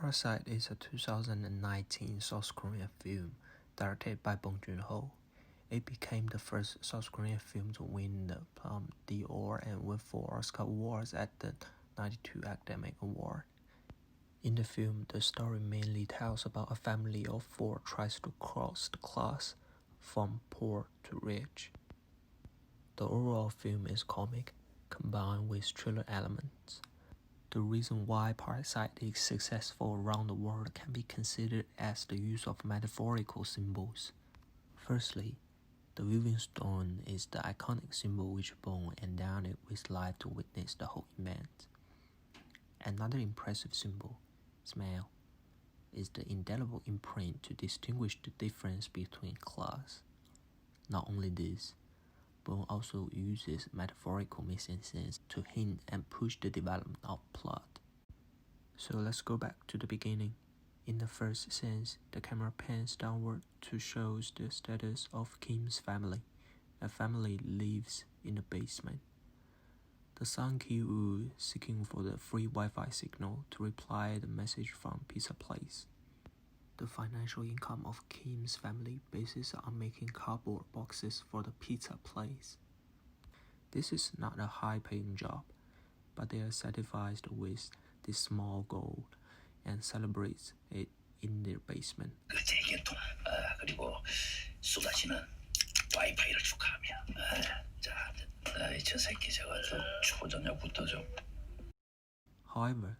Parasite is a 2019 South Korean film directed by Bong Joon-ho. It became the first South Korean film to win the Palme d'Or and win 4 Oscar awards at the '92 Academy Award. In the film, the story mainly tells about a family of 4 tries to cross the class from poor to rich. The overall film is comic, combined with thriller elements. The reason why Parasite is successful around the world can be considered as the use of metaphorical symbols. Firstly, the weaving stone is the iconic symbol which Bong endowed it with life to witness the whole event. Another impressive symbol, smell, is the indelible imprint to distinguish the difference between class. Not only this, Bong also uses metaphorical mise-en-scene to hint and push the development of plot. So let's go back to the beginning. In the first scene, the camera pans downward to show the status of Kim's family. A family lives in the basement. The son Ki-woo seeking for the free Wi-Fi signal to reply the message from Pizza Place. The financial income of Kim's family bases on making cardboard boxes for the pizza place. This is not a high-paying job, but they are satisfied with this small goal and celebrate it in their basement. 그리고 쏟아지는 와이파이를 축하하며 저 새끼 저거 초저녁부터 좀. However,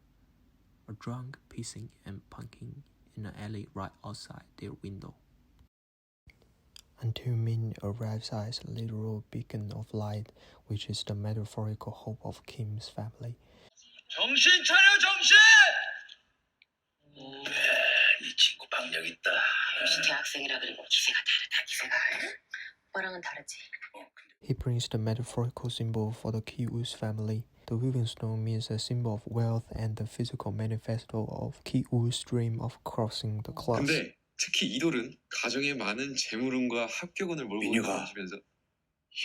a drunk pissing and punking in an alley right outside their window. Until Min arrives as a literal beacon of light, which is the metaphorical hope of Kim's family. 정신 차려 정신! 네 친구 박력 있다. 역시 대학생이라 그리고 기세가 다르다 기세가. 오빠랑은 다르지. He brings the metaphorical symbol for the Ki-woo's family. The weaving stone means a symbol of wealth and the physical manifesto of Ki-woo's dream of crossing the class. 근데 특히 이돌은 가정에 많은 재물운과 합격운을 몰고 다니면서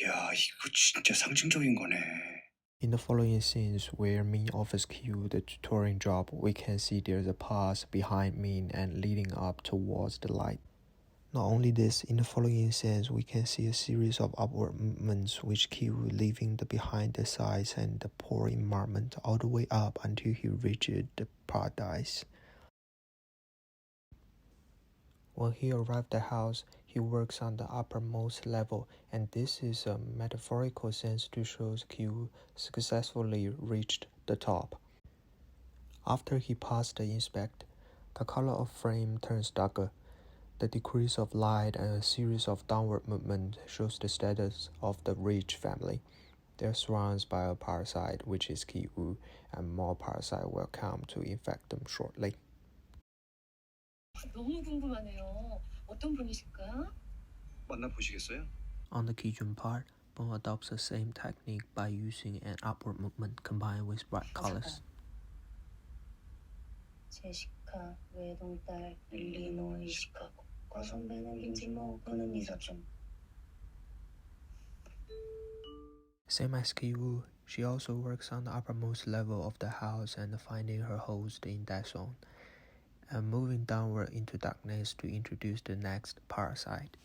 야 이거 진짜 상징적인 거네. In the following scenes where Min offers Ki-woo the tutoring job, we can see there's a past behind Min and leading up towards the light. Not only this, in the following scenes, we can see a series of upward movements which Ki-woo leaving the behind the sides and the poor environment all the way up until he reaches the paradise. When he arrived at the house, he works on the uppermost level, and this is a metaphorical sense to show Ki-woo successfully reached the top. After he passed the inspect, the color of frame turns darker. The decrease of light and a series of downward movement shows the status of the rich family. They are surrounded by a parasite, which is Ki-woo, and more parasites will come to infect them shortly. 너무 궁금하네요. 어떤 분이실까? 만나보시겠어요? On the Ki-jun part, Bong adopts the same technique by using an upward movement combined with bright colors. 제시카, 외동딸, 일리노이, 시카고. 선배는 김치모, 그는 이사촌. Same as Ki-woo, she also works on the uppermost level of the house and finding her host in that zone, and moving downward into darkness to introduce the next parasite.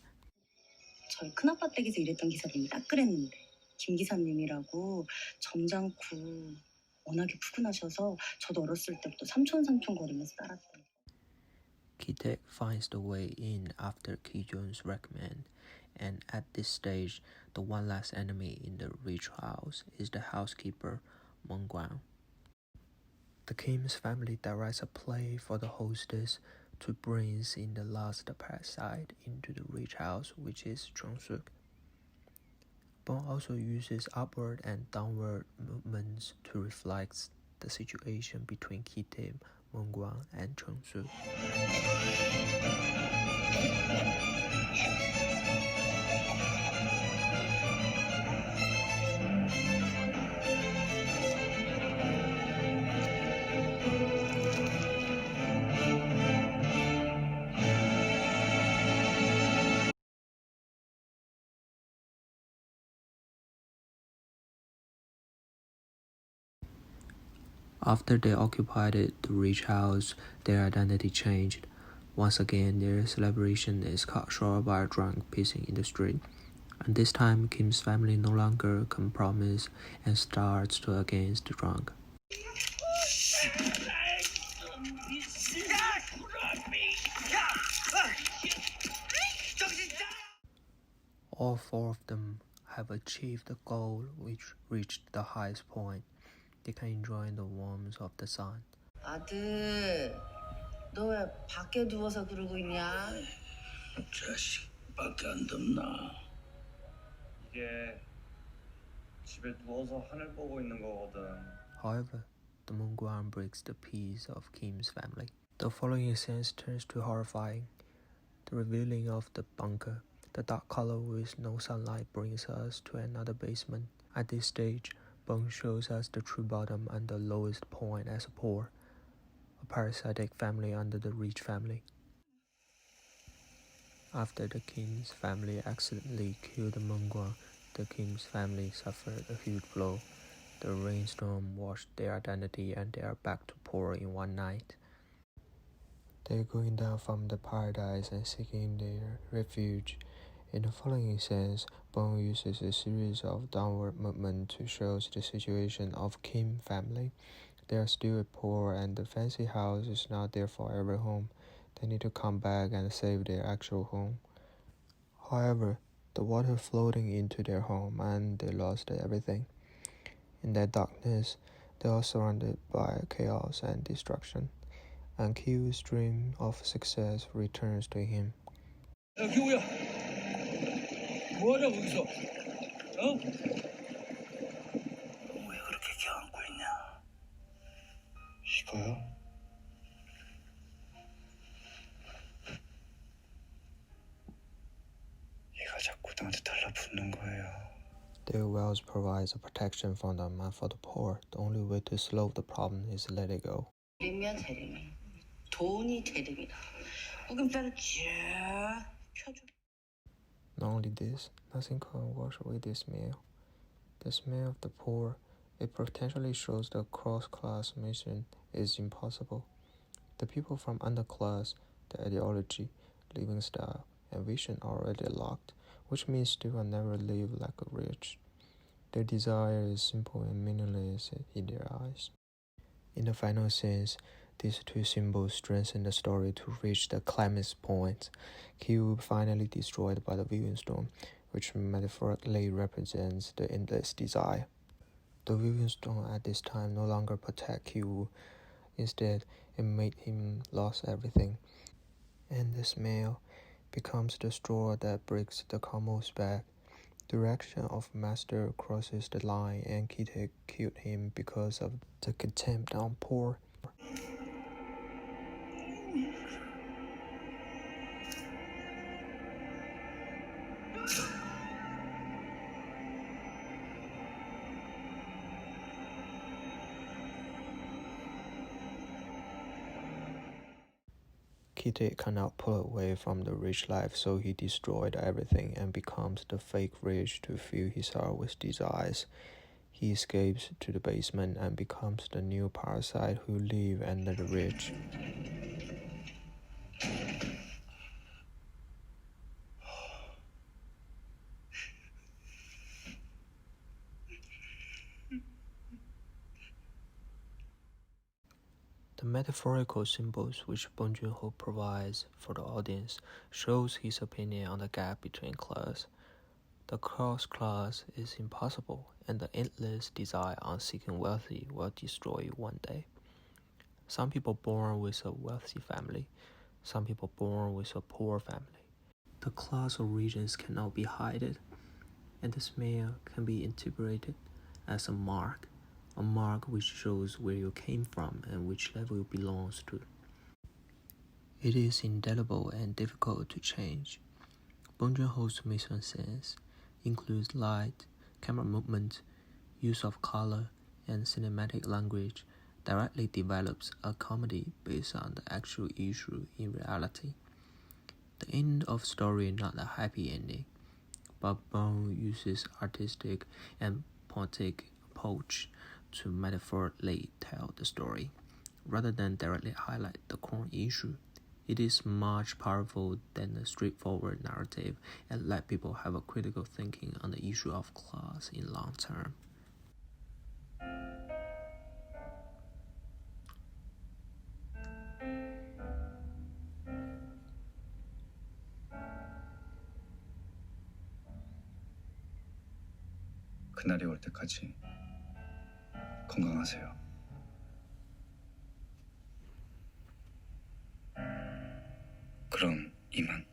저희 큰아빠 댁에서 일했던 기사님이 딱 그랬는데 김 기사님이라고 점잖고 워낙에 푸근하셔서 저도 어렸을 때부터 삼촌 거리면서 따랐대요. Ki-taek finds the way in after Ki-jun's recommend, and at this stage, the one last enemy in the rich house is the housekeeper, Mong-gwang. The Kim's family directs a play for the hostess to bring in the last parasite into the rich house, which is Chung-suk. Bong also uses upward and downward movements to reflect the situation between Ki-tae, Mong-gwang, and Chung-suk. After they occupied the rich house, their identity changed. Once again, their celebration is cut short by a drunk pissing in the street. And this time, Kim's family no longer compromise and starts to against the drunk. All four of them have achieved the goal which reached the highest point. They can enjoy the warmth of the sun. 아들, 너 왜 밖에 누워서 그러고 있냐? 자식밖에 안 덥나? 이게 집에 누워서 하늘 보고 있는 거거든. However, the moonground breaks the peace of Kim's family. The following scenes turns to horrifying. The revealing of the bunker. The dark color with no sunlight brings us to another basement. At this stage, Bong shows us the true bottom and the lowest point as a poor, a parasitic family under the rich family. After the Kim's family accidentally killed the Mongguan, the Kim's family suffered a huge blow. The rainstorm washed their identity and they are back to poor in one night. They're going down from the paradise and seeking their refuge. In the following scenes, Bong uses a series of downward movements to show the situation of Kim family. They are still poor and the fancy house is not their forever home. They need to come back and save their actual home. However, the water floating into their home and they lost everything. In that darkness, they are surrounded by chaos and destruction. And Kyu's dream of success returns to him. 야, 규우야. 뭐하냐 거기서? 어? 왜 그렇게 껴안고 있냐? 이거요? 얘가 자꾸 나한테 달라붙는 거예요. Their wealth provides a protection for them and for the poor. The only way to solve the problem is to let it go. 재림이야 재림이. 돈이 재림이다. 구김살을 쭉 펴줘. Not only this, nothing can wash away this smell. The smell of the poor, it potentially shows the cross-class mission is impossible. The people from underclass, the ideology, living style, and vision are already locked, which means they will never live like a rich. Their desire is simple and meaningless in their eyes. In the final scenes, these two symbols strengthen the story to reach the climax point. Kyu finally destroyed by the viewing storm, which metaphorically represents the endless desire. The viewing storm at this time no longer protect Kyu. Instead, it made him lose everything. And the smell becomes the straw that breaks the camel's back. The reaction of Master crosses the line and Kite killed him because of the contempt on poor. Kite cannot pull away from the rich life, so he destroyed everything and becomes the fake rich to fill his heart with desires. He escapes to the basement and becomes the new parasite who live under the rich. The metaphorical symbols which Bong Joon-ho provides for the audience shows his opinion on the gap between class. The cross-class is impossible, and the endless desire on seeking wealthy will destroy you one day. Some people born with a wealthy family, some people born with a poor family. The class or regions cannot be hidden, and the smell can be interpreted as a mark which shows where you came from and which level you belongs to. It is indelible and difficult to change. Bong Joon-ho's mise-en-scene includes light, camera movement, use of color, and cinematic language directly develops a comedy based on the actual issue in reality. The end of story is not a happy ending, but Bong uses artistic and poetic approach to metaphorically tell the story, rather than directly highlight the core issue. It is much powerful than a straightforward narrative and let people have a critical thinking on the issue of class in long term. 그날이 올 때까지 건강하세요. 그럼 이만.